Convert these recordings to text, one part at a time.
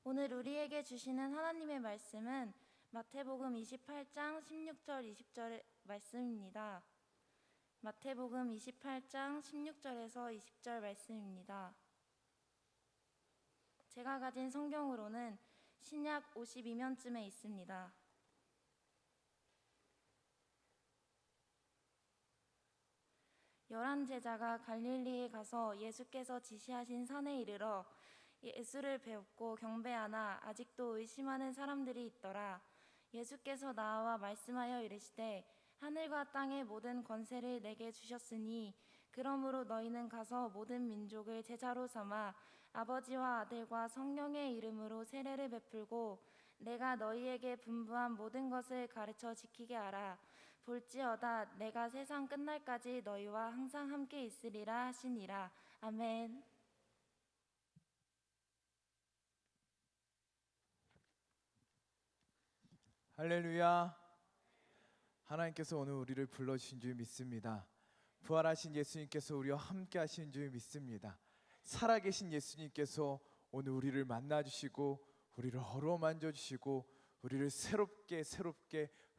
오늘 우리에게 주시는 하나님의 말씀은 마태복음 28장 16절 20절의 말씀입니다. 마태복음 28장 16절에서 20절 말씀입니다. 제가 가진 성경으로는 신약 52면쯤에 있습니다. 열한 제자가 갈릴리에 가서 예수께서 지시하신 산에 이르러 예수를 배웁고 경배하나 아직도 의심하는 사람들이 있더라. 예수께서 나와 말씀하여 이르시되 하늘과 땅의 모든 권세를 내게 주셨으니 그러므로 너희는 가서 모든 민족을 제자로 삼아 아버지와 아들과 성령의 이름으로 세례를 베풀고 내가 너희에게 분부한 모든 것을 가르쳐 지키게 하라. 볼지어다 내가 세상 끝날까지 너희와 항상 함께 있으리라 하시니라. 아멘. 할렐루야. 하나님께서 오늘 우리를 불러주신 줄 믿습니다. 부활하신 예수님께서 우리와 함께 하신 줄 믿습니다. 살아계신 예수님께서 오늘 우리를 만나주시고 우리를 어루만져 주시고 우리를 새롭게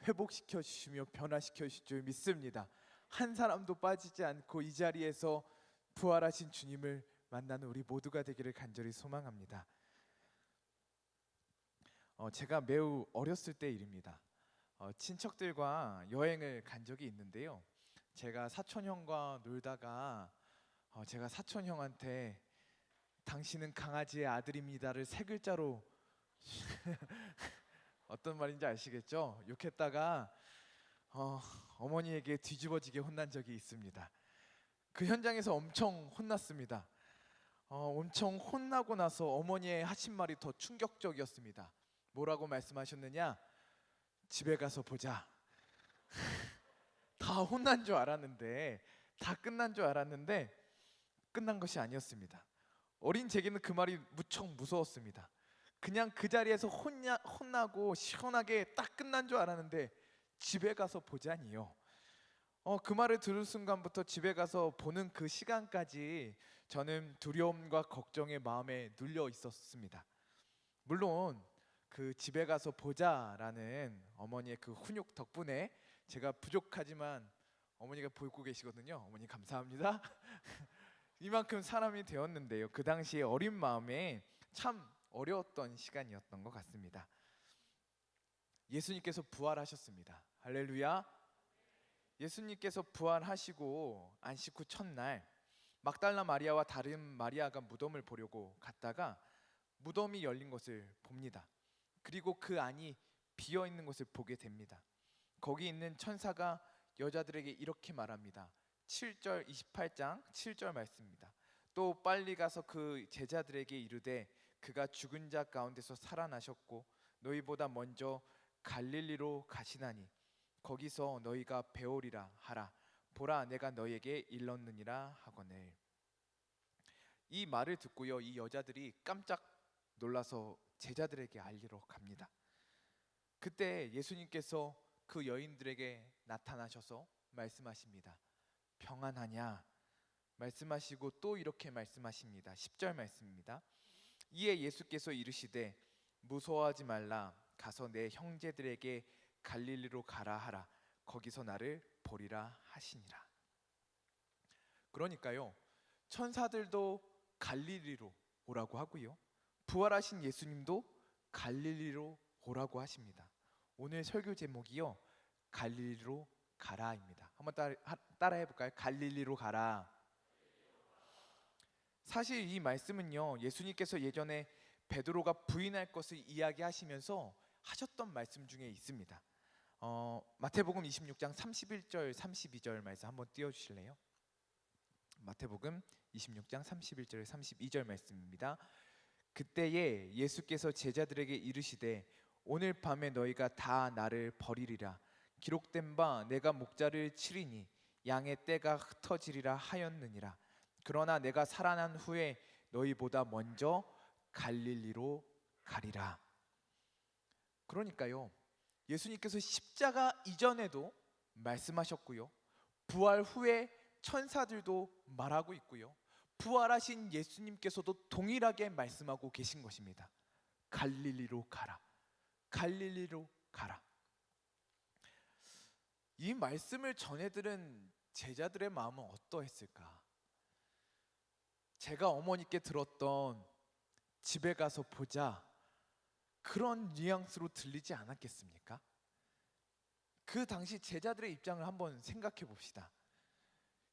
회복시켜 주시며 변화시켜 주실 줄 믿습니다. 한 사람도 빠지지 않고 이 자리에서 부활하신 주님을 만나는 우리 모두가 되기를 간절히 소망합니다. 제가 매우 어렸을 때 일입니다. 친척들과 여행을 간 적이 있는데요. 제가 사촌형과 놀다가 제가 사촌형한테 당신은 강아지의 아들입니다를 세 글자로 어떤 말인지 아시겠죠? 욕했다가 어머니에게 뒤집어지게 혼난 적이 있습니다. 그 현장에서 엄청 혼났습니다. 엄청 혼나고 나서 어머니의 하신 말이 더 충격적이었습니다. 뭐라고 말씀하셨느냐? 집에 가서 보자. 다 혼난 줄 알았는데, 다 끝난 줄 알았는데 끝난 것이 아니었습니다. 어린 제게는 그 말이 무척 무서웠습니다. 그냥 그 자리에서 혼나고 시원하게 딱 끝난 줄 알았는데 집에 가서 보자니요. 그 말을 들을 순간부터 집에 가서 보는 그 시간까지 저는 두려움과 걱정의 마음에 눌려 있었습니다. 물론 그 집에 가서 보자라는 어머니의 그 훈육 덕분에 제가 부족하지만 어머니가 보고 계시거든요. 어머니 감사합니다. 이만큼 사람이 되었는데요. 그 당시에 어린 마음에 참 어려웠던 시간이었던 것 같습니다. 예수님께서 부활하셨습니다. 할렐루야. 예수님께서 부활하시고 안식 후 첫날 막달라 마리아와 다른 마리아가 무덤을 보려고 갔다가 무덤이 열린 것을 봅니다. 그리고 그 안이 비어 있는 것을 보게 됩니다. 거기 있는 천사가 여자들에게 이렇게 말합니다. 7절 28장 7절 말씀입니다. 또 빨리 가서 그 제자들에게 이르되 그가 죽은 자 가운데서 살아나셨고 너희보다 먼저 갈릴리로 가시나니 거기서 너희가 배우리라 하라. 보라 내가 너희에게 일렀느니라 하거늘. 이 말을 듣고요, 이 여자들이 깜짝 놀라서 제자들에게 알리러 갑니다. 그때 예수님께서 그 여인들에게 나타나셔서 말씀하십니다. 평안하냐? 말씀하시고 또 이렇게 말씀하십니다. 10절 말씀입니다. 이에 예수께서 이르시되 무서워하지 말라. 가서 내 형제들에게 갈릴리로 가라 하라. 거기서 나를 보리라 하시니라. 그러니까요, 천사들도 갈릴리로 오라고 하고요, 부활하신 예수님도 갈릴리로 오라고 하십니다. 오늘 설교 제목이요, 갈릴리로 가라입니다. 한번 따라 해볼까요? 갈릴리로 가라. 사실 이 말씀은요, 예수님께서 예전에 베드로가 부인할 것을 이야기하시면서 하셨던 말씀 중에 있습니다. 마태복음 26장 31절 32절 말씀 한번 띄워주실래요? 마태복음 26장 31절 32절 말씀입니다. 그때에 예수께서 제자들에게 이르시되 오늘 밤에 너희가 다 나를 버리리라. 기록된 바 내가 목자를 치리니 양의 떼가 흩어지리라 하였느니라. 그러나 내가 살아난 후에 너희보다 먼저 갈릴리로 가리라. 그러니까요, 예수님께서 십자가 이전에도 말씀하셨고요, 부활 후에 천사들도 말하고 있고요, 부활하신 예수님께서도 동일하게 말씀하고 계신 것입니다. 갈릴리로 가라. 갈릴리로 가라. 이 말씀을 전해 들은 제자들의 마음은 어떠했을까? 제가 어머니께 들었던 집에 가서 보자, 그런 뉘앙스로 들리지 않았겠습니까? 그 당시 제자들의 입장을 한번 생각해 봅시다.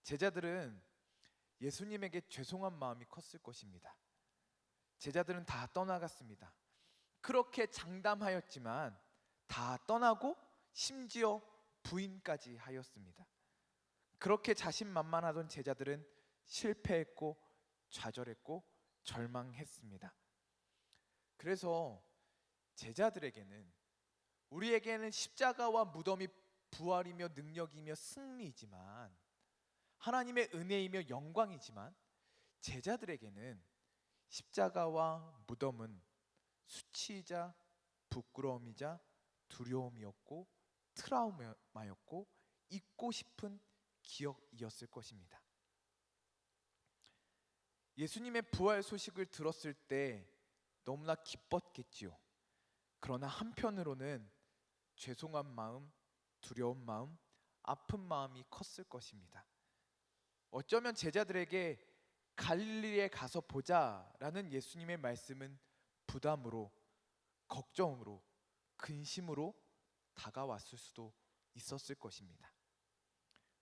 제자들은 예수님에게 죄송한 마음이 컸을 것입니다. 제자들은 다 떠나갔습니다. 그렇게 장담하였지만 다 떠나고 심지어 부인까지 하였습니다. 그렇게 자신만만하던 제자들은 실패했고 좌절했고 절망했습니다. 그래서 제자들에게는, 우리에게는 십자가와 무덤이 부활이며 능력이며 승리이지만, 하나님의 은혜이며 영광이지만, 제자들에게는 십자가와 무덤은 수치이자 부끄러움이자 두려움이었고 트라우마였고 잊고 싶은 기억이었을 것입니다. 예수님의 부활 소식을 들었을 때 너무나 기뻤겠지요. 그러나 한편으로는 죄송한 마음, 두려운 마음, 아픈 마음이 컸을 것입니다. 어쩌면 제자들에게 갈릴리에 가서 보자라는 예수님의 말씀은 부담으로, 걱정으로, 근심으로 다가왔을 수도 있었을 것입니다.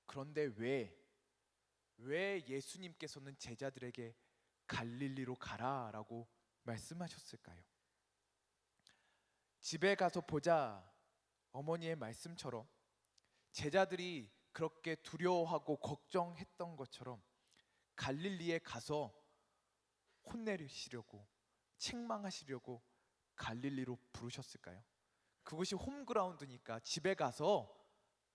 그런데 왜 예수님께서는 제자들에게 갈릴리로 가라라고 말씀하셨을까요? 집에 가서 보자, 어머니의 말씀처럼 제자들이 그렇게 두려워하고 걱정했던 것처럼 갈릴리에 가서 혼내시려고, 책망하시려고 갈릴리로 부르셨을까요? 그것이 홈그라운드니까 집에 가서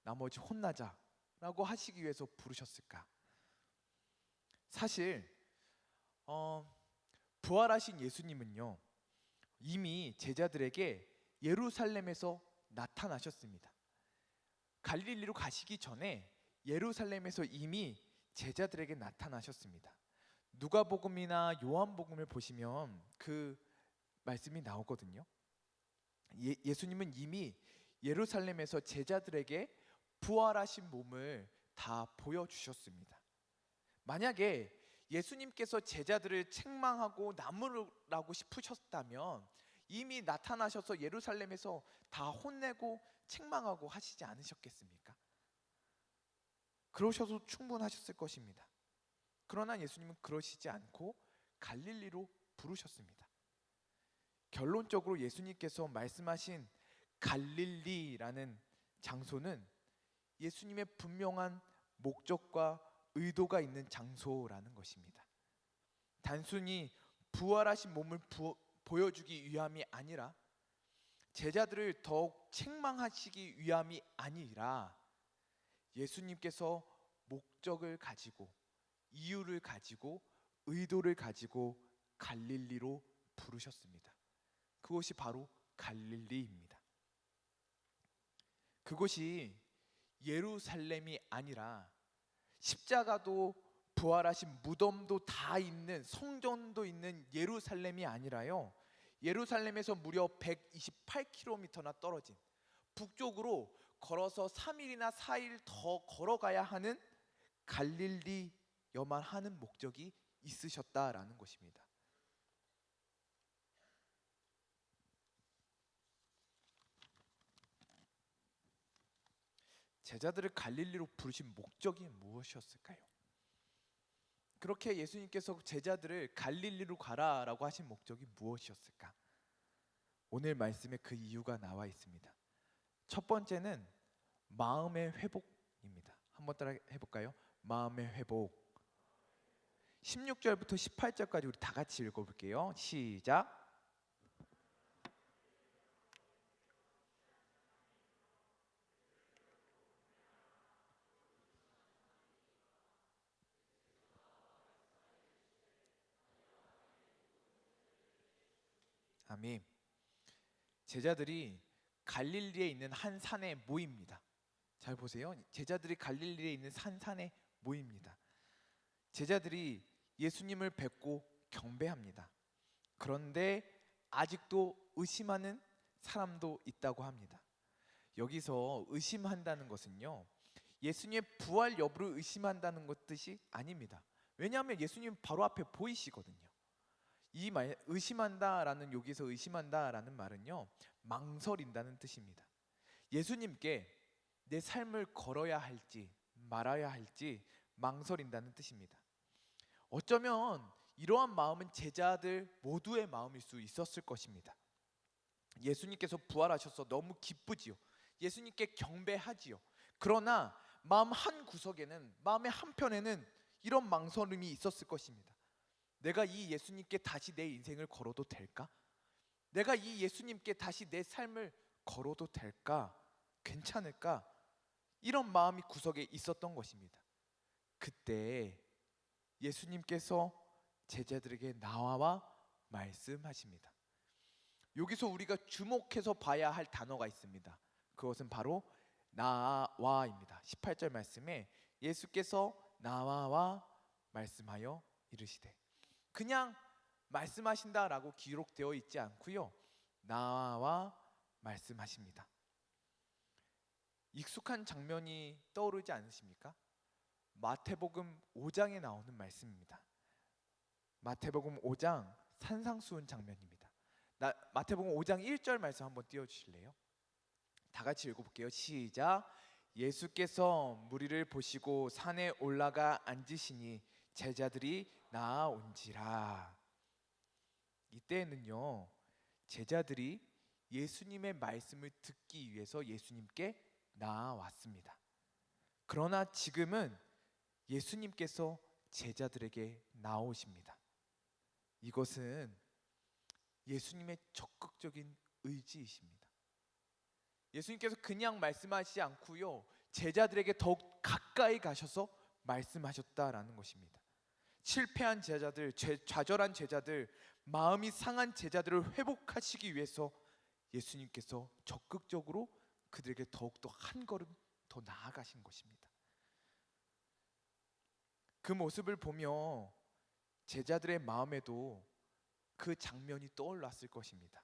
나머지 혼나자라고 하시기 위해서 부르셨을까? 사실 부활하신 예수님은요, 이미 제자들에게 예루살렘에서 나타나셨습니다. 갈릴리로 가시기 전에 예루살렘에서 이미 제자들에게 나타나셨습니다. 누가복음이나 요한복음을 보시면 그 말씀이 나오거든요. 예수님은 이미 예루살렘에서 제자들에게 부활하신 몸을 다 보여주셨습니다. 만약에 예수님께서 제자들을 책망하고 나무라고 싶으셨다면 이미 나타나셔서 예루살렘에서 다 혼내고 책망하고 하시지 않으셨겠습니까? 그러셔도 충분하셨을 것입니다. 그러나 예수님은 그러시지 않고 갈릴리로 부르셨습니다. 결론적으로 예수님께서 말씀하신 갈릴리라는 장소는 예수님의 분명한 목적과 의도가 있는 장소라는 것입니다. 단순히 부활하신 몸을 보여주기 위함이 아니라, 제자들을 더욱 책망하시기 위함이 아니라, 예수님께서 목적을 가지고, 이유를 가지고, 의도를 가지고 갈릴리로 부르셨습니다. 그것이 바로 갈릴리입니다. 그것이 예루살렘이 아니라 십자가도 부활하신 무덤도 다 있는, 성전도 있는 예루살렘이 아니라요, 예루살렘에서 무려 128km나 떨어진 북쪽으로 걸어서 3일이나 4일 더 걸어가야 하는 갈릴리여만 하는 목적이 있으셨다라는 것입니다. 제자들을 갈릴리로 부르신 목적이 무엇이었을까요? 그렇게 예수님께서 제자들을 갈릴리로 가라라고 하신 목적이 무엇이었을까? 오늘 말씀에 그 이유가 나와 있습니다. 첫 번째는 마음의 회복입니다. 한번 따라 해볼까요? 마음의 회복. 16절부터 18절까지 우리 다 같이 읽어볼게요. 시작. 아멘. 제자들이 갈릴리에 있는 한 산에 모입니다. 잘 보세요. 제자들이 갈릴리에 있는 산에 모입니다. 제자들이 예수님을 뵙고 경배합니다. 그런데 아직도 의심하는 사람도 있다고 합니다. 여기서 의심한다는 것은요, 예수님의 부활 여부를 의심한다는 것 뜻이 아닙니다. 왜냐하면 예수님 바로 앞에 보이시거든요. 이 말 의심한다라는, 여기서 의심한다라는 말은요, 망설인다는 뜻입니다. 예수님께 내 삶을 걸어야 할지 말아야 할지 망설인다는 뜻입니다. 어쩌면 이러한 마음은 제자들 모두의 마음일 수 있었을 것입니다. 예수님께서 부활하셔서 너무 기쁘지요. 예수님께 경배하지요. 그러나 마음 한 구석에는, 마음의 한편에는 이런 망설임이 있었을 것입니다. 내가 이 예수님께 다시 내 인생을 걸어도 될까? 내가 이 예수님께 다시 내 삶을 걸어도 될까? 괜찮을까? 이런 마음이 구석에 있었던 것입니다. 그때 예수님께서 제자들에게 나와 말씀하십니다. 여기서 우리가 주목해서 봐야 할 단어가 있습니다. 그것은 바로 나와입니다. 18절 말씀에 예수께서 나와 말씀하여 이르시되, 그냥 말씀하신다라고 기록되어 있지 않고요, 나와 말씀하십니다. 익숙한 장면이 떠오르지 않으십니까? 마태복음 5장에 나오는 말씀입니다. 마태복음 5장 산상수훈 장면입니다. 마태복음 5장 1절 말씀 한번 띄워주실래요? 다 같이 읽어볼게요. 시작. 예수께서 무리를 보시고 산에 올라가 앉으시니 제자들이 나아온지라. 이때에는요, 제자들이 예수님의 말씀을 듣기 위해서 예수님께 나아왔습니다. 그러나 지금은 예수님께서 제자들에게 나오십니다. 이것은 예수님의 적극적인 의지이십니다. 예수님께서 그냥 말씀하시지 않고요, 제자들에게 더욱 가까이 가셔서 말씀하셨다라는 것입니다. 실패한 제자들, 좌절한 제자들, 마음이 상한 제자들을 회복하시기 위해서 예수님께서 적극적으로 그들에게 더욱더 한 걸음 더 나아가신 것입니다. 그 모습을 보며 제자들의 마음에도 그 장면이 떠올랐을 것입니다.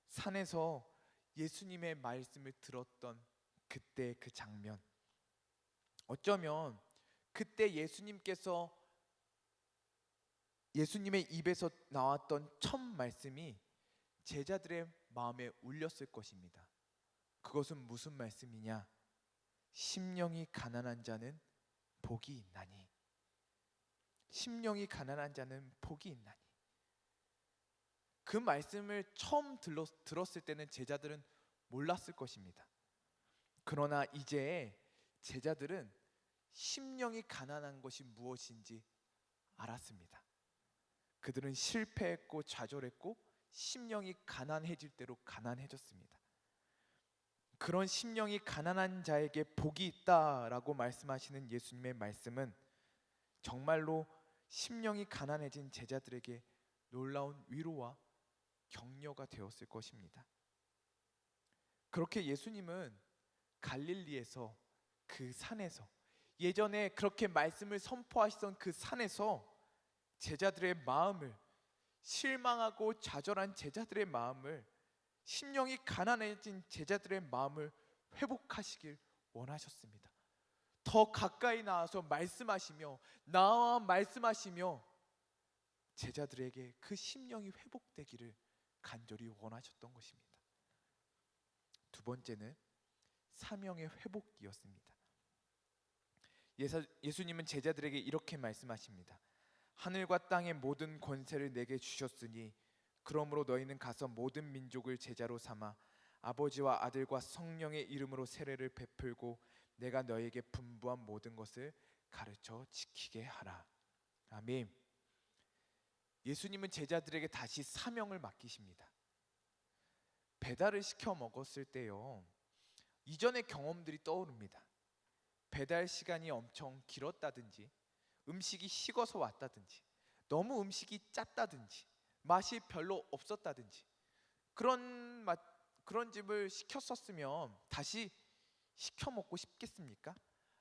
산에서 예수님의 말씀을 들었던 그때 그 장면, 어쩌면 그때 예수님의 입에서 나왔던 첫 말씀이 제자들의 마음에 울렸을 것입니다. 그것은 무슨 말씀이냐? 심령이 가난한 자는 복이 있나니. 심령이 가난한 자는 복이 있나니. 그 말씀을 처음 들었을 때는 제자들은 몰랐을 것입니다. 그러나 이제 제자들은 심령이 가난한 것이 무엇인지 알았습니다. 그들은 실패했고 좌절했고 심령이 가난해질 대로 가난해졌습니다. 그런 심령이 가난한 자에게 복이 있다라고 말씀하시는 예수님의 말씀은 정말로 심령이 가난해진 제자들에게 놀라운 위로와 격려가 되었을 것입니다. 그렇게 예수님은 갈릴리에서, 그 산에서, 예전에 그렇게 말씀을 선포하시던 그 산에서 제자들의 마음을, 실망하고 좌절한 제자들의 마음을, 심령이 가난해진 제자들의 마음을 회복하시길 원하셨습니다. 더 가까이 나와서 말씀하시며, 나와 말씀하시며 제자들에게 그 심령이 회복되기를 간절히 원하셨던 것입니다. 두 번째는 사명의 회복이었습니다. 예수님은 제자들에게 이렇게 말씀하십니다. 하늘과 땅의 모든 권세를 내게 주셨으니 그러므로 너희는 가서 모든 민족을 제자로 삼아 아버지와 아들과 성령의 이름으로 세례를 베풀고 내가 너희에게 분부한 모든 것을 가르쳐 지키게 하라. 아멘. 예수님은 제자들에게 다시 사명을 맡기십니다. 배달을 시켜 먹었을 때요, 이전의 경험들이 떠오릅니다. 배달 시간이 엄청 길었다든지, 음식이 식어서 왔다든지, 너무 음식이 짰다든지, 맛이 별로 없었다든지, 그런 집을 시켰었으면 다시 시켜 먹고 싶겠습니까?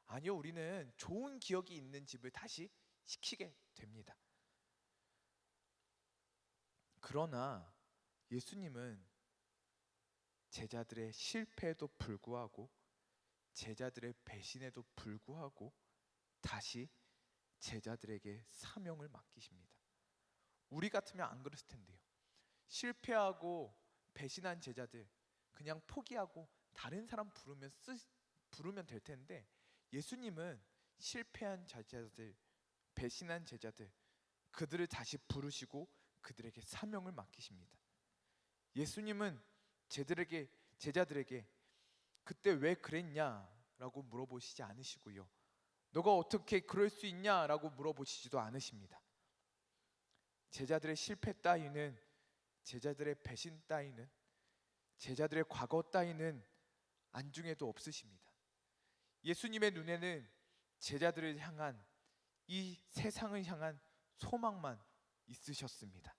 아니요, 우리는 좋은 기억이 있는 집을 다시 시키게 됩니다. 그러나 예수님은 제자들의 실패에도 불구하고, 제자들의 배신에도 불구하고 다시 제자들에게 사명을 맡기십니다. 우리 같으면 안 그랬을 텐데요. 실패하고 배신한 제자들 그냥 포기하고 다른 사람 부르면 될 텐데, 예수님은 실패한 제자들, 배신한 제자들, 그들을 다시 부르시고 그들에게 사명을 맡기십니다. 예수님은 제자들에게 그때 왜 그랬냐라고 물어보시지 않으시고요, 너가 어떻게 그럴 수 있냐라고 물어보시지도 않으십니다. 제자들의 실패 따위는, 제자들의 배신 따위는, 제자들의 과거 따위는 안중에도 없으십니다. 예수님의 눈에는 제자들을 향한, 이 세상을 향한 소망만 있으셨습니다.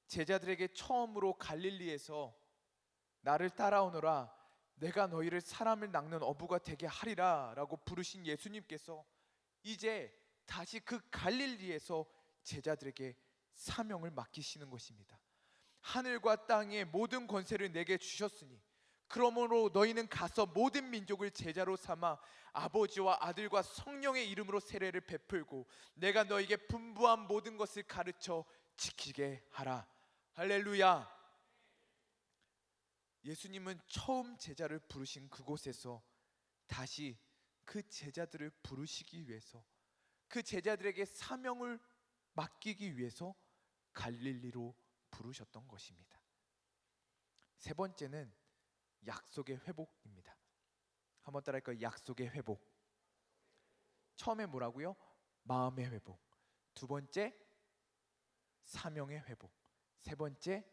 제자들에게 처음으로 갈릴리에서 나를 따라오너라, 내가 너희를 사람을 낚는 어부가 되게 하리라 라고 부르신 예수님께서 이제 다시 그 갈릴리에서 제자들에게 사명을 맡기시는 것입니다. 하늘과 땅의 모든 권세를 내게 주셨으니 그러므로 너희는 가서 모든 민족을 제자로 삼아 아버지와 아들과 성령의 이름으로 세례를 베풀고 내가 너희에게 분부한 모든 것을 가르쳐 지키게 하라. 할렐루야. 예수님은 처음 제자를 부르신 그곳에서 다시 그 제자들을 부르시기 위해서, 그 제자들에게 사명을 맡기기 위해서 갈릴리로 부르셨던 것입니다. 세 번째는 약속의 회복입니다. 한번 따라할까요? 약속의 회복. 처음에 뭐라고요? 마음의 회복. 두 번째 사명의 회복. 세 번째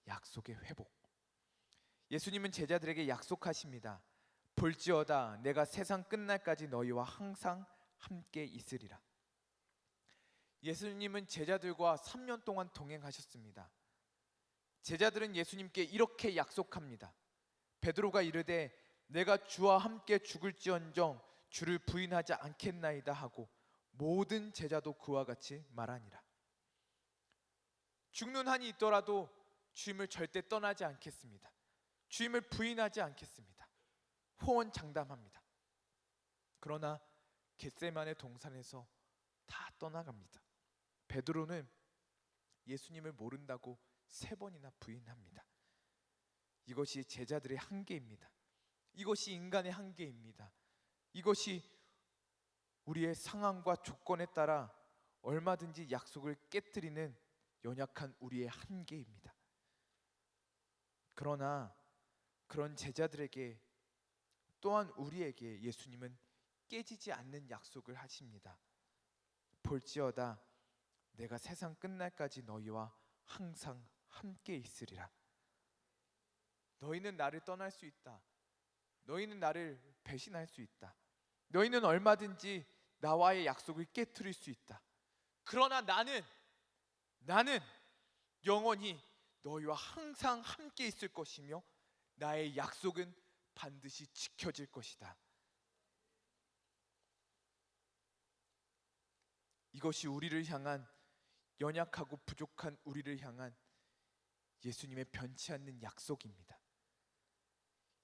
약속의 회복. 예수님은 제자들에게 약속하십니다. 볼지어다 내가 세상 끝날까지 너희와 항상 함께 있으리라. 예수님은 제자들과 3년 동안 동행하셨습니다. 제자들은 예수님께 이렇게 약속합니다. 베드로가 이르되 내가 주와 함께 죽을지언정 주를 부인하지 않겠나이다 하고 모든 제자도 그와 같이 말하니라. 죽는 한이 있더라도 주님을 절대 떠나지 않겠습니다. 주님을 부인하지 않겠습니다. 호언장담합니다. 그러나 겟세마네 동산에서 다 떠나갑니다. 베드로는 예수님을 모른다고 3번이나 부인합니다. 이것이 제자들의 한계입니다. 이것이 인간의 한계입니다. 이것이 우리의 상황과 조건에 따라 얼마든지 약속을 깨뜨리는 연약한 우리의 한계입니다. 그러나 그런 제자들에게 또한 우리에게 예수님은 깨지지 않는 약속을 하십니다. 볼지어다 내가 세상 끝날까지 너희와 항상 함께 있으리라. 너희는 나를 떠날 수 있다. 너희는 나를 배신할 수 있다. 너희는 얼마든지 나와의 약속을 깨트릴 수 있다. 그러나 나는 영원히 너희와 항상 함께 있을 것이며 나의 약속은 반드시 지켜질 것이다. 이것이 우리를 향한, 연약하고 부족한 우리를 향한 예수님의 변치 않는 약속입니다.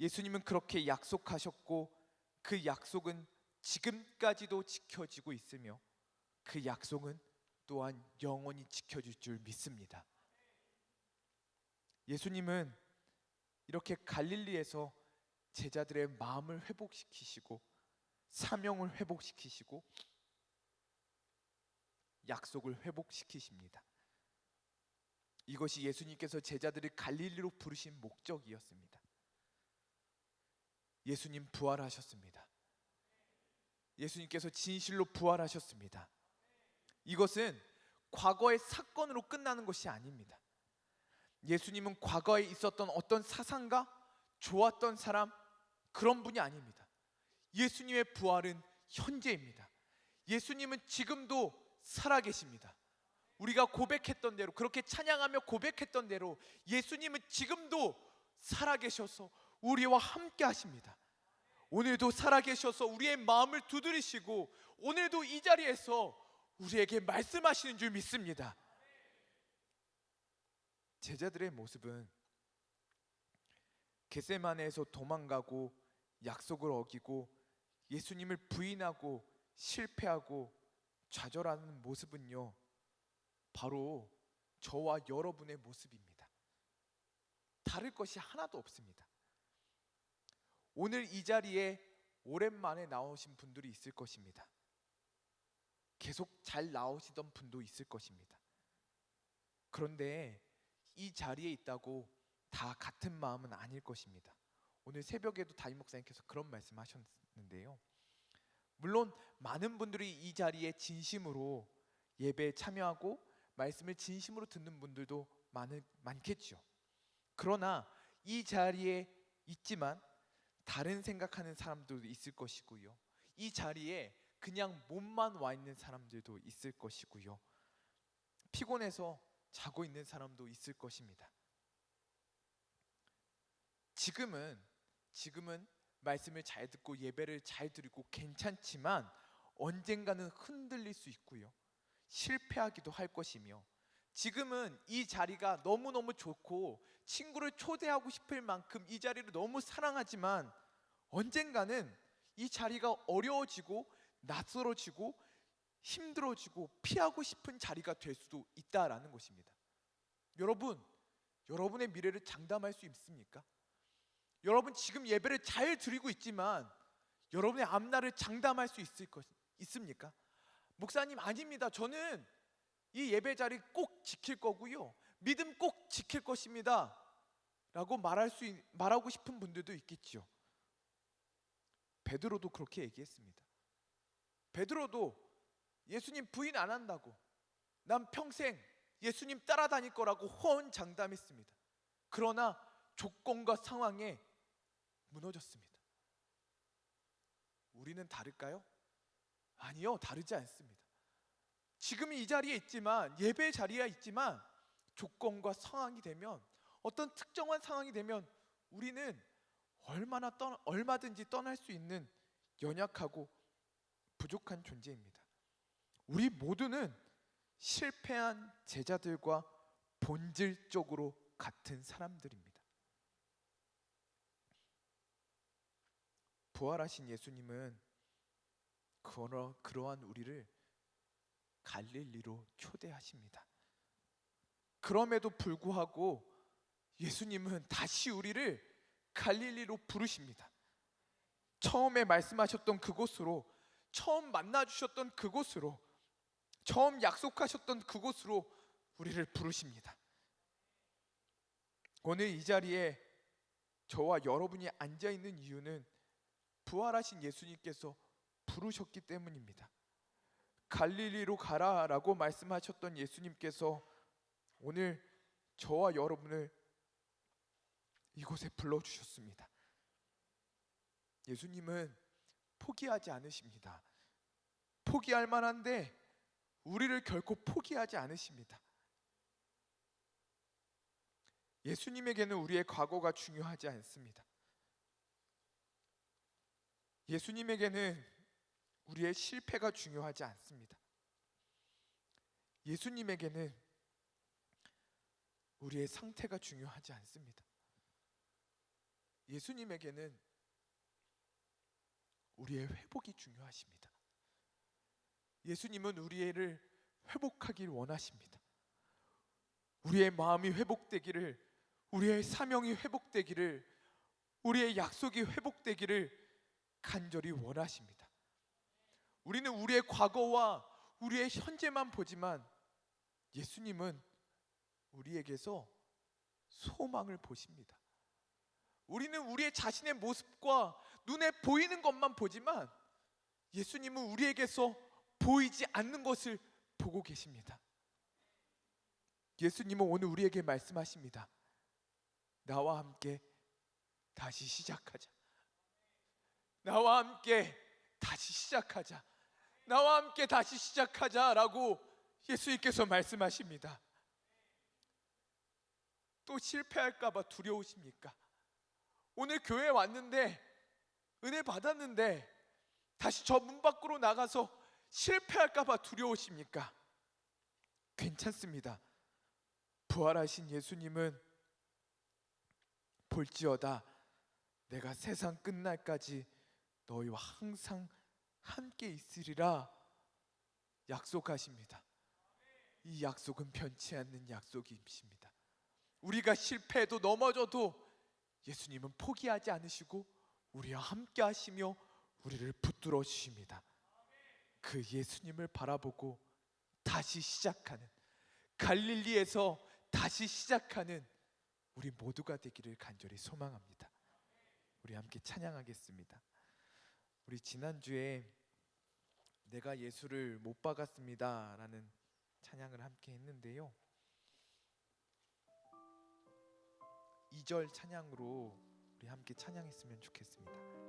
예수님은 그렇게 약속하셨고 그 약속은 지금까지도 지켜지고 있으며 그 약속은 또한 영원히 지켜질 줄 믿습니다. 예수님은 이렇게 갈릴리에서 제자들의 마음을 회복시키시고 사명을 회복시키시고 약속을 회복시키십니다. 이것이 예수님께서 제자들을 갈릴리로 부르신 목적이었습니다. 예수님 부활하셨습니다. 예수님께서 진실로 부활하셨습니다. 이것은 과거의 사건으로 끝나는 것이 아닙니다. 예수님은 과거에 있었던 어떤 사상가, 좋았던 사람, 그런 분이 아닙니다. 예수님의 부활은 현재입니다. 예수님은 지금도 살아계십니다. 우리가 고백했던 대로, 그렇게 찬양하며 고백했던 대로 예수님은 지금도 살아계셔서 우리와 함께 하십니다. 오늘도 살아계셔서 우리의 마음을 두드리시고 오늘도 이 자리에서 우리에게 말씀하시는 줄 믿습니다. 제자들의 모습은 겟세마네에서 도망가고 약속을 어기고 예수님을 부인하고 실패하고 좌절하는 모습은요, 바로 저와 여러분의 모습입니다. 다를 것이 하나도 없습니다. 오늘 이 자리에 오랜만에 나오신 분들이 있을 것입니다. 계속 잘 나오시던 분도 있을 것입니다. 그런데 이 자리에 있다고 다 같은 마음은 아닐 것입니다. 오늘 새벽에도 담임 목사님께서 그런 말씀하셨는데요. 물론 많은 분들이 이 자리에 진심으로 예배에 참여하고 말씀을 진심으로 듣는 분들도 많겠죠. 그러나 이 자리에 있지만 다른 생각하는 사람들도 있을 것이고요. 이 자리에 그냥 몸만 와 있는 사람들도 있을 것이고요. 피곤해서 자고 있는 사람도 있을 것입니다. 지금은 말씀을 잘 듣고 예배를 잘 드리고 괜찮지만 언젠가는 흔들릴 수 있고요. 실패하기도 할 것이며, 지금은 이 자리가 너무너무 좋고 친구를 초대하고 싶을 만큼 이 자리를 너무 사랑하지만 언젠가는 이 자리가 어려워지고 낯설어지고 힘들어지고 피하고 싶은 자리가 될 수도 있다라는 것입니다. 여러분, 여러분의 미래를 장담할 수 있습니까? 여러분 지금 예배를 잘 드리고 있지만 여러분의 앞날을 장담할 수 있습니까? 목사님, 아닙니다. 저는 이 예배 자리 꼭 지킬 거고요. 믿음 꼭 지킬 것입니다. 라고 말하고 싶은 분들도 있겠죠. 베드로도 그렇게 얘기했습니다. 베드로도 예수님 부인 안 한다고, 난 평생 예수님 따라다닐 거라고 호언장담했습니다. 그러나 조건과 상황에 무너졌습니다. 우리는 다를까요? 아니요, 다르지 않습니다. 지금 이 자리에 있지만, 예배 자리에 있지만 조건과 상황이 되면, 어떤 특정한 상황이 되면 우리는 얼마든지 떠날 수 있는 연약하고 부족한 존재입니다. 우리 모두는 실패한 제자들과 본질적으로 같은 사람들입니다. 부활하신 예수님은 그러한 우리를 갈릴리로 초대하십니다. 그럼에도 불구하고 예수님은 다시 우리를 갈릴리로 부르십니다. 처음에 말씀하셨던 그곳으로, 처음 만나주셨던 그곳으로, 처음 약속하셨던 그곳으로 우리를 부르십니다. 오늘 이 자리에 저와 여러분이 앉아있는 이유는 부활하신 예수님께서 부르셨기 때문입니다. 갈릴리로 가라라고 말씀하셨던 예수님께서 오늘 저와 여러분을 이곳에 불러주셨습니다. 예수님은 포기하지 않으십니다. 포기할 만한데 우리를 결코 포기하지 않으십니다. 예수님에게는 우리의 과거가 중요하지 않습니다. 예수님에게는 우리의 실패가 중요하지 않습니다. 예수님에게는 우리의 상태가 중요하지 않습니다. 예수님에게는 우리의 회복이 중요하십니다. 예수님은 우리를 회복하길 원하십니다. 우리의 마음이 회복되기를, 우리의 사명이 회복되기를, 우리의 약속이 회복되기를 간절히 원하십니다. 우리는 우리의 과거와 우리의 현재만 보지만 예수님은 우리에게서 소망을 보십니다. 우리는 우리의 자신의 모습과 눈에 보이는 것만 보지만 예수님은 우리에게서 보이지 않는 것을 보고 계십니다. 예수님은 오늘 우리에게 말씀하십니다. 나와 함께 다시 시작하자. 나와 함께 다시 시작하자. 나와 함께 다시 시작하자라고 예수님께서 말씀하십니다. 또 실패할까 봐 두려우십니까? 오늘 교회에 왔는데, 은혜 받았는데 다시 저 문 밖으로 나가서 실패할까 봐 두려우십니까? 괜찮습니다. 부활하신 예수님은 볼지어다 내가 세상 끝날까지 너희와 항상 함께 있으리라 약속하십니다. 이 약속은 변치 않는 약속이십니다. 우리가 실패해도 넘어져도 예수님은 포기하지 않으시고 우리와 함께 하시며 우리를 붙들어 주십니다. 그 예수님을 바라보고 다시 시작하는, 갈릴리에서 다시 시작하는 우리 모두가 되기를 간절히 소망합니다. 우리 함께 찬양하겠습니다. 우리 지난주에 내가 예수를 못 박았습니다 라는 찬양을 함께 했는데요, 2절 찬양으로 우리 함께 찬양했으면 좋겠습니다.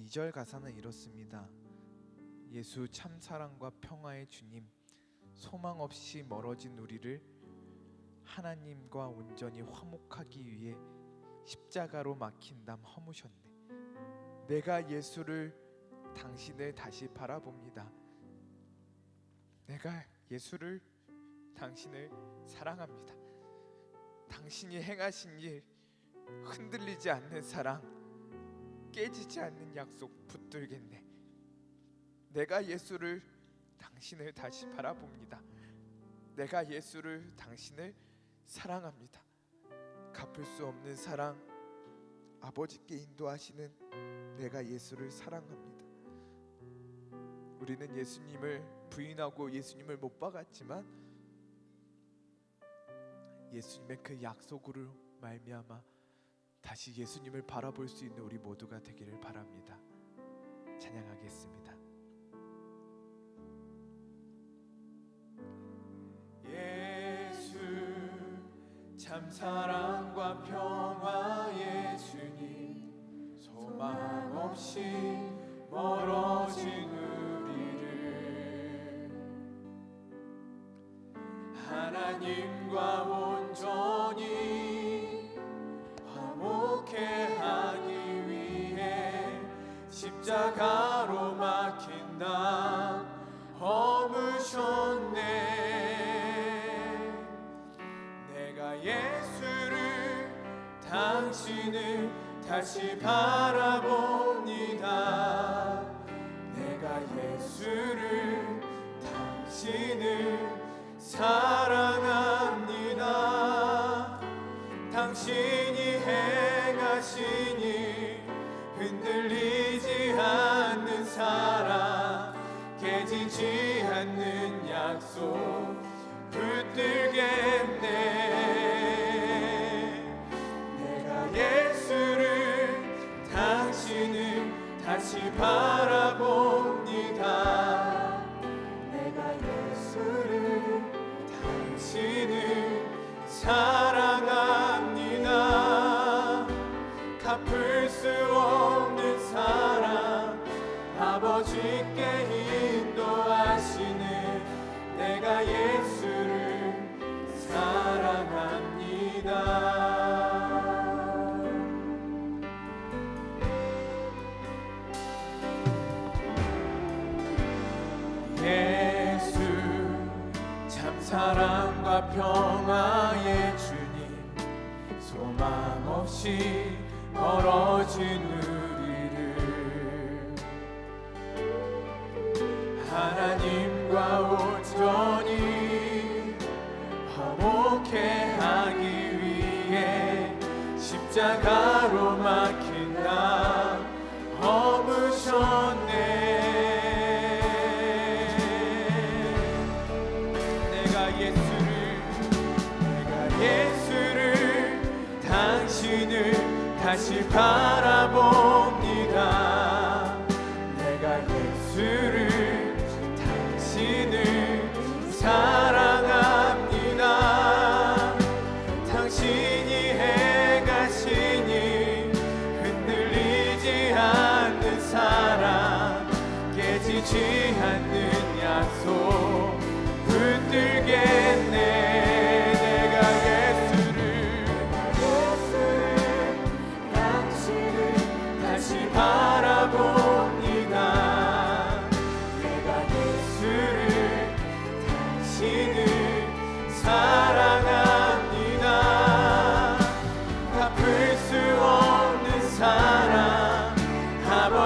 2절 가사는 이렇습니다. 예수 참 사랑과 평화의 주님, 소망 없이 멀어진 우리를 하나님과 온전히 화목하기 위해 십자가로 막힌 담 허무셨네. 내가 예수를, 당신을 다시 바라봅니다. 내가 예수를, 당신을 사랑합니다. 당신이 행하신 일, 흔들리지 않는 사랑, 깨지지 않는 약속 붙들겠네. 내가 예수를, 당신을 다시 바라봅니다. 내가 예수를, 당신을 사랑합니다. 갚을 수 없는 사랑, 아버지께 인도하시는 내가 예수를 사랑합니다. 우리는 예수님을 부인하고 예수님을 못 박았지만 예수님의 그 약속으로 말미암아 다시 예수님을 바라볼 수 있는 우리 모두가 되기를 바랍니다. 찬양하겠습니다. 예수 참 사랑과 평화의 주님, 소망 없이 멀어진 우리를 하나님과 온전히 화목해 하기 위해 십자가로 막힌 담 허무셨네. 내가 예수를, 당신을 다시 바라봅니다. 내가 예수를, 당신을 사랑합니다. 당신이 행하신 일, 흔들리지 않는 사랑, 깨지지 않는 약속 붙들겠네. 내가 예수를, 당신을 다시 바라봅니다. 내가 예수를, 당신을 사랑합니다. 갚을 수 없는 사랑, 아버지께 인도하시는 내가 예수를 사랑합니다. 예수 참 사랑과 평화의 주님, 소망 없이 멀어진 우리를 하나님과 온전히 화목해 하기 위해 십자가로 막힌 담 허무셨네. 예수를, 당신을 다시 바라봅니다. 내가 예수를, 당신을 사랑합니다. 당신이 행하신 일, 흔들리지 않는 사랑, 깨지지 않는 약속 붙들겠네. 바라봅니다.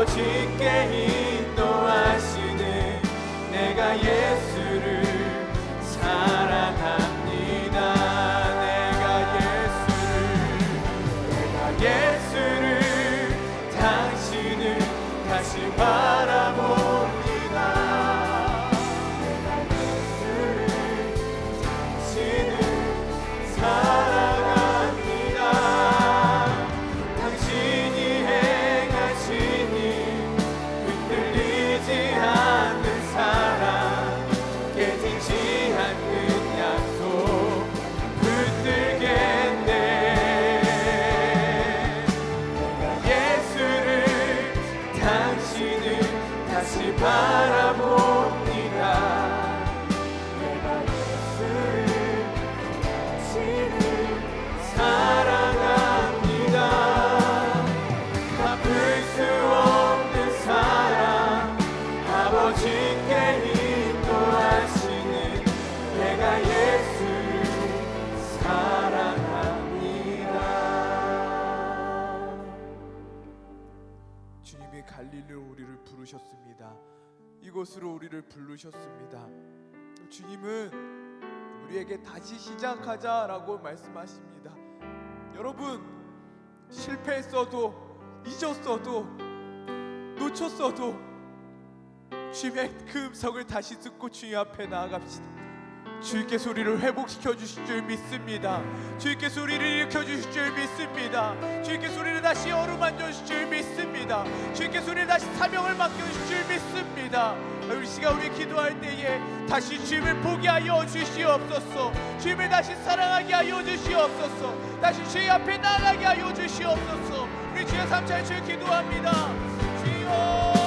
아버지께 인도하시는 내가 예수를 사랑합니다. 내가 예수를 당신을 다시 바라봅니다. 내가 예수를 당신을 사랑합니다. 당신이 행하시니 흔들리지 않는 사랑, 깨지지 않는 약속 붙들겠네. 내가 예수를 당신을 다시 바라봅니다. 내가 예수를 당신을 사랑합니다. 갚을 수 없는 사랑, 아버지께 인도하시는 내가 예수를 사랑합니다. 주님이 갈릴리로 우리를 부르셨습니다. 이곳으로 우리를 부르셨습니다. 주님은 우리에게 다시 시작하자라고 말씀하십니다. 여러분, 실패했어도 잊었어도 놓쳤어도 주님의 그 음성을 다시 듣고 주님 앞에 나아갑시다. 주님께서 우리를 회복시켜 주실 줄 믿습니다. 주님께서 우리를 일으켜 주실 줄 믿습니다. 주님께서 우리를 다시 어루만져 주실 줄 믿습니다. 주님께서 우리를 다시 사명을 맡겨 주실 줄 믿습니다. 우리 시간 우리 기도할 때에 다시 주님을 보게 하여 주시옵소서. 주님을 다시 사랑하게 하여 주시옵소서. 다시 주님 앞에 나아가게 하여 주시옵소서. 우리 주여 삼차에 주여 기도합니다. 주여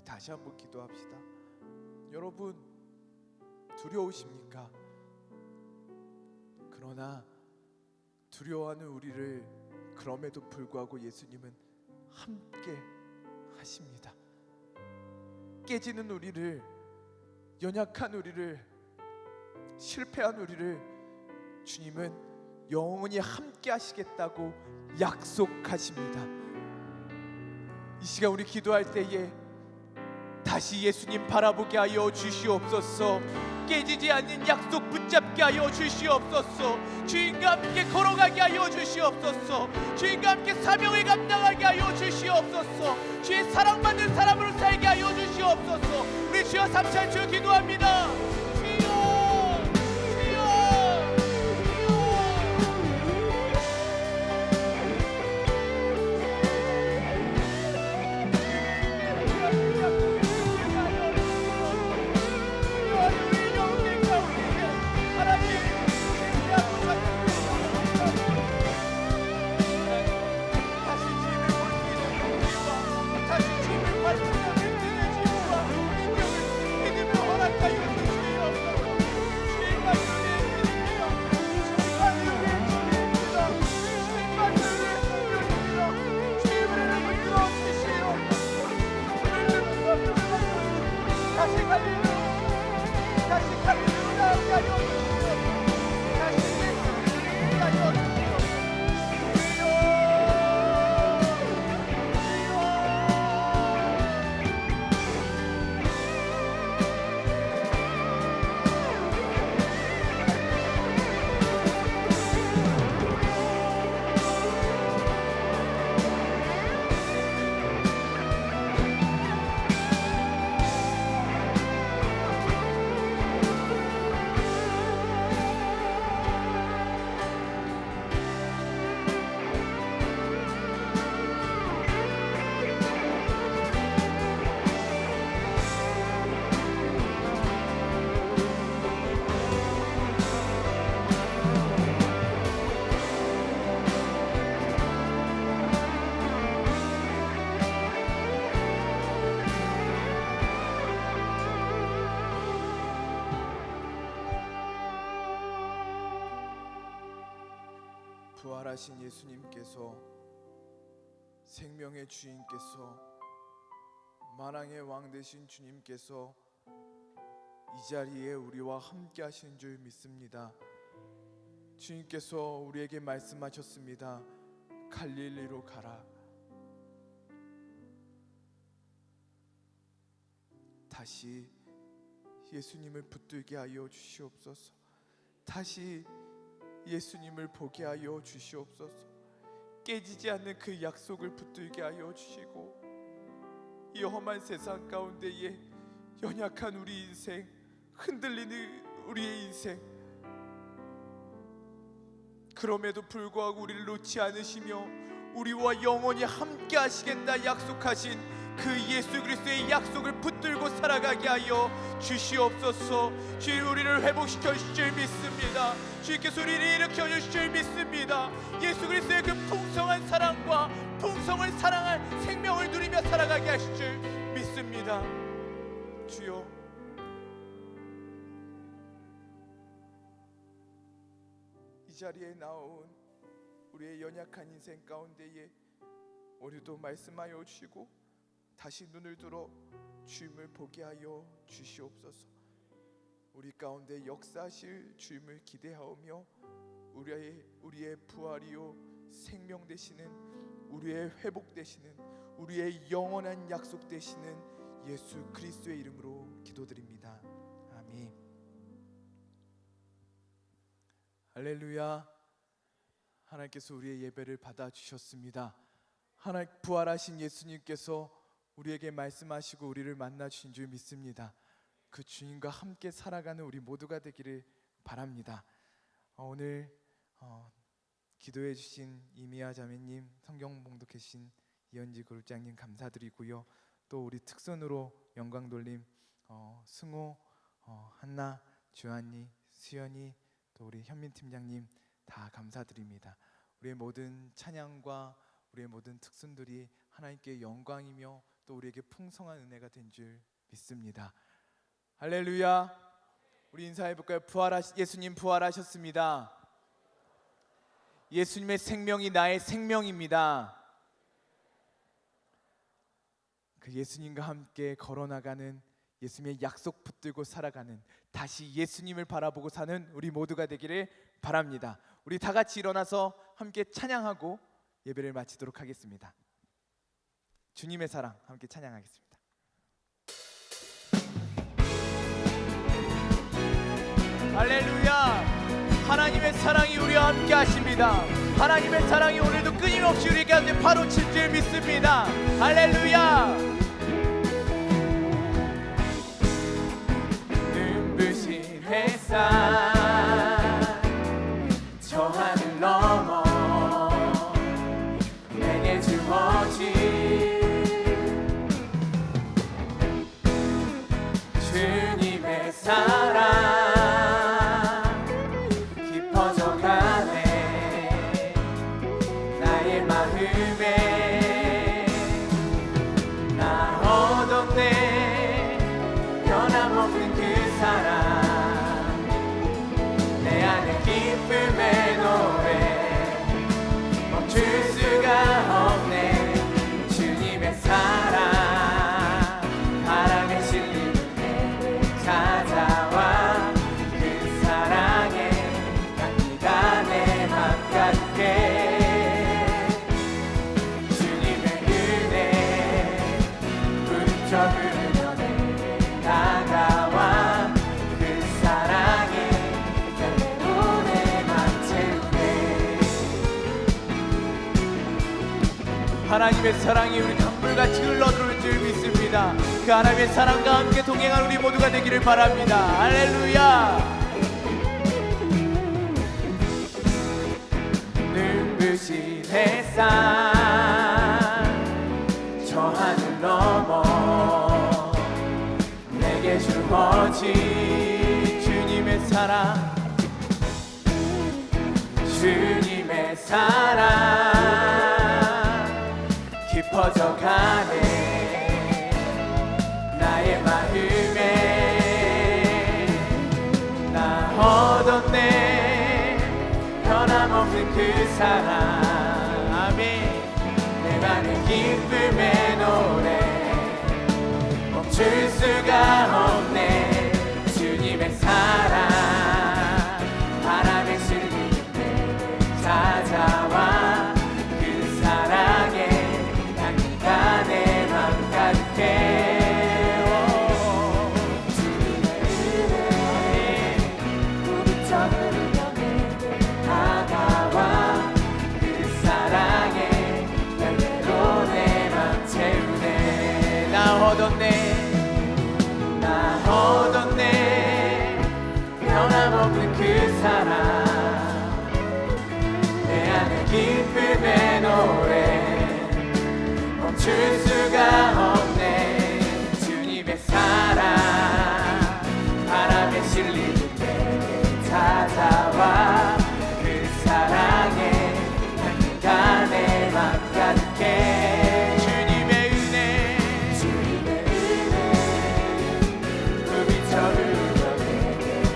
다시 한번 기도합시다. 여러분, 두려우십니까? 그러나 두려워하는 우리를 그럼에도 불구하고 예수님은 함께 하십니다. 깨지는 우리를, 연약한 우리를, 실패한 우리를 주님은 영원히 함께 하시겠다고 약속하십니다. 이 시간 우리 기도할 때에 다시 예수님 바라보게 하여 주시옵소서. 깨지지 않는 약속 붙잡게 하여 주시옵소서. 주님과 함께 걸어가게 하여 주시옵소서. 주님과 함께 사명을 감당하게 하여 주시옵소서. 주의 사랑받는 사람으로 살게 하여 주시옵소서. 우리 주여 3차 주 기도합니다. 주여, 주여, 부활하신 예수님께서, 생명의 주인께서, 만왕의 왕 되신 주님께서 이 자리에 우리와 함께 하신 줄 믿습니다. 주님께서 우리에게 말씀하셨습니다. 갈릴리로 가라. 다시 예수님을 붙들게 하여 주시옵소서. 다시 예수님을 보게 하여 주시옵소서. 깨지지 않는 그 약속을 붙들게 하여 주시고, 이 험한 세상 가운데에 연약한 우리 인생, 흔들리는 우리의 인생, 그럼에도 불구하고 우리를 놓지 않으시며 우리와 영원히 함께 하시겠다 약속하신 그 예수 그리스도의 약속을 붙들고 살아가게 하여 주시옵소서. 주님, 우리를 회복시켜 주실 줄 믿습니다. 주님께서 우리를 일으켜 주실 줄 믿습니다. 예수 그리스도의 그 풍성한 사랑과 풍성을 사랑할 생명을 누리며 살아가게 하실 줄 믿습니다. 주여, 이 자리에 나온 우리의 연약한 인생 가운데에 우리도 말씀하여 주시고 다시 눈을 들어 주님을 보게 하여 주시옵소서. 우리 가운데 역사하실 주님을 기대하오며 우리의 부활이요 생명 되시는, 우리의 회복 되시는, 우리의 영원한 약속 되시는 예수 그리스도의 이름으로 기도드립니다. 아멘. 할렐루야. 하나님께서 우리의 예배를 받아주셨습니다. 하나님, 부활하신 예수님께서 우리에게 말씀하시고 우리를 만나 주신 줄 믿습니다. 그 주님과 함께 살아가는 우리 모두가 되기를 바랍니다. 오늘 기도해 주신 이미아 자매님, 성경 봉독해 주신 이현지 그룹장님 감사드리고요. 또 우리 특선으로 영광 돌림 승호, 한나, 주한이, 수연이, 또 우리 현민 팀장님 다 감사드립니다. 우리의 모든 찬양과 우리의 모든 특순들이 하나님께 영광이며 또 우리에게 풍성한 은혜가 된 줄 믿습니다. 할렐루야. 우리 인사해 볼까요? 예수님 부활하셨습니다. 예수님의 생명이 나의 생명입니다. 그 예수님과 함께 걸어나가는, 예수님의 약속 붙들고 살아가는, 다시 예수님을 바라보고 사는 우리 모두가 되기를 바랍니다. 우리 다 같이 일어나서 함께 찬양하고 예배를 마치도록 하겠습니다. 주님의 사랑 함께 찬양하겠습니다. 할렐루야! 하나님의 사랑이 우리와 함께 하십니다. 하나님의 사랑이 오늘도 끊임없이 우리 가운데 파로칠 줄 믿습니다. 할렐루야! 눈부신 햇살 저 하늘 넘어 내게 주어진 주님의 사랑 깊어져 가네 나의 마음에 나 얻었네 변함없는 그 사랑 내 안에 기쁨의 노래 멈출 수가 없네 주님의 사랑 바람에 실린 찾아와 그 사랑에 향기가 내 맘 가득해 주님의 은혜 부르쳐 부르며 내게 다가와 그 사랑에 열매로 내 맘 채우네 하나님의 사랑이 우리 강물같이 흘러들어올 줄 믿습니다. 그 하나님의 사랑과 함께 동행한 우리 모두가 되기를 바랍니다. 할렐루야! 눈부신 햇살 저 하늘 넘어 내게 주어진 주님의 사랑 주님의 사랑 깊어져 가네 나의 마음에 나 얻었네 변함없는 그 사랑 아멘 내 맘의 기쁨의 노래 멈출 수가 없네 주님의 사랑 바람에 실린 내 찾아와 그 사랑에 향기가 내 맘 가득해 나 얻었네 변함없는 그 사랑 내 안에 기쁨의 노래 멈출 수가 없네 주님의 사랑 바람에 실리는 내게 찾아와 그 사랑에 향기가 내 맘 가득해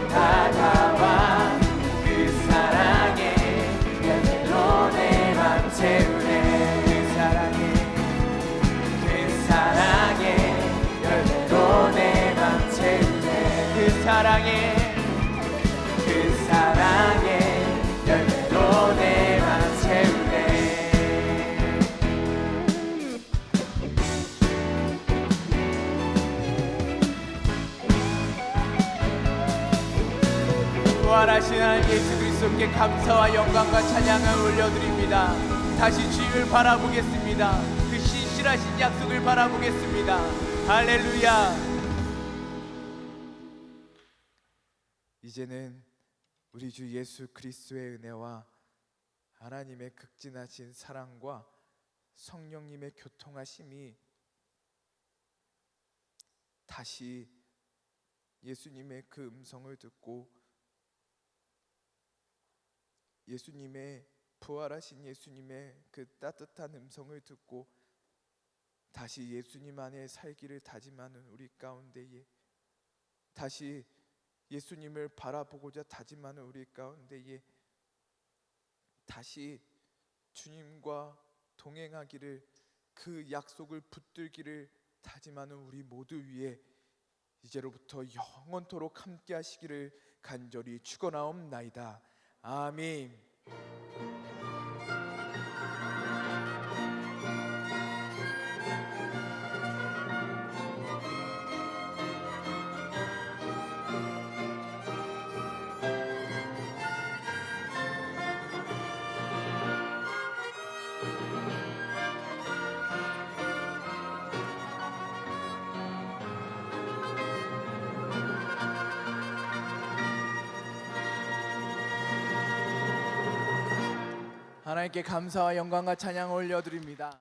다가와 그 사랑에 열매로 내 맘 채우네 그 사랑에 열매로 내 맘 채우네 그 사랑에 열매로 내 맘 채우네 부활하신 하나님 예수 그리스도께 감사와 영광과 찬양을 올려드립니다. 다시 주님을 바라보겠습니다. 그 신실하신 약속을 바라보겠습니다. 할렐루야. 이제는 우리 주 예수 그리스도의 은혜와 하나님의 극진하신 사랑과 성령님의 교통하심이 다시 예수님의 그 음성을 듣고 예수님의 부활하신 예수님의 그 따뜻한 음성을 듣고 다시 예수님 안에 살기를 다짐하는 우리 가운데에 다시 예수님을 바라보고자 다짐하는 우리 가운데에 다시 주님과 동행하기를, 그 약속을 붙들기를 다짐하는 우리 모두 위에 이제로부터 영원토록 함께 하시기를 간절히 축원하옵나이다. 아멘. 하나님께 감사와 영광과 찬양을 올려드립니다.